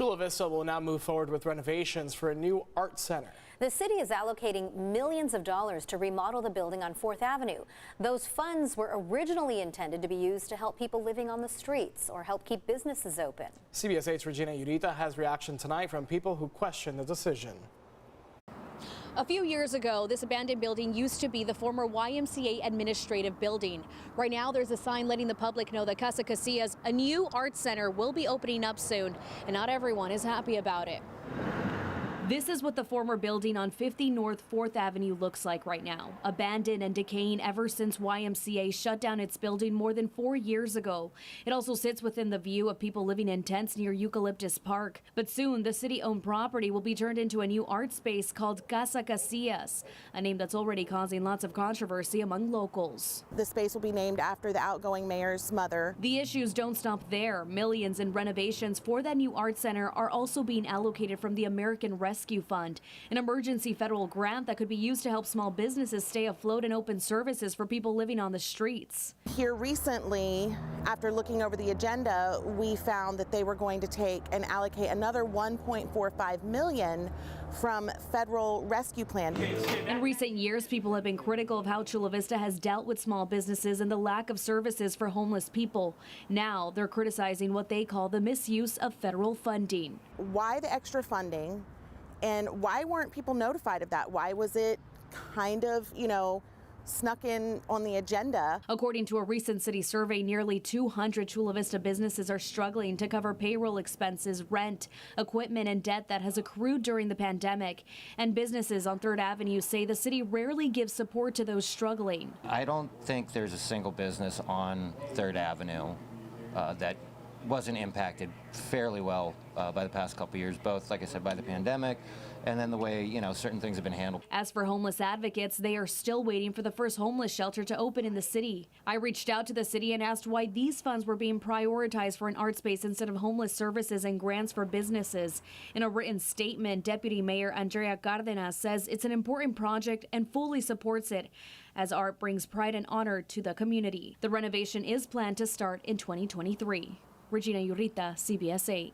Chula Vista will now move forward with renovations for a new art center. The city is allocating millions of dollars to remodel the building on 4th Avenue. Those funds were originally intended to be used to help people living on the streets or help keep businesses open. CBS 8's Regina Urita has reaction tonight from people who question the decision. A few years ago, this abandoned building used to be the former YMCA administrative building. Right now, there's a sign letting the public know that Casa Casillas, a new art center, will be opening up soon, and not everyone is happy about it. This is what the former building on 50 North 4th Avenue looks like right now. Abandoned and decaying ever since YMCA shut down its building more than 4 years ago. It also sits within the view of people living in tents near Eucalyptus Park. But soon, the city-owned property will be turned into a new art space called Casa Casillas, a name that's already causing lots of controversy among locals. The space will be named after the outgoing mayor's mother. The issues don't stop there. Millions in renovations for that new art center are also being allocated from the American Rescue Fund, an emergency federal grant that could be used to help small businesses stay afloat and open services for people living on the streets. Here recently, after looking over the agenda, we found that they were going to take and allocate another $1.45 million from federal rescue plan. In recent years, people have been critical of how Chula Vista has dealt with small businesses and the lack of services for homeless people. Now they're criticizing what they call the misuse of federal funding. Why the extra funding? And why weren't people notified of that? Why was it kind of, snuck in on the agenda? According to a recent city survey, nearly 200 Chula Vista businesses are struggling to cover payroll expenses, rent, equipment, and debt that has accrued during the pandemic. And businesses on 3rd Avenue say the city rarely gives support to those struggling. I don't think there's a single business on 3rd Avenue that wasn't impacted fairly well by the past couple of years, both, like I said, by the pandemic and then the way, certain things have been handled. As for homeless advocates, they are still waiting for the first homeless shelter to open in the city. I reached out to the city and asked why these funds were being prioritized for an art space instead of homeless services and grants for businesses. In a written statement, Deputy Mayor Andrea Cardenas says it's an important project and fully supports it, as art brings pride and honor to the community. The renovation is planned to start in 2023. Regina Urita, CBS 8.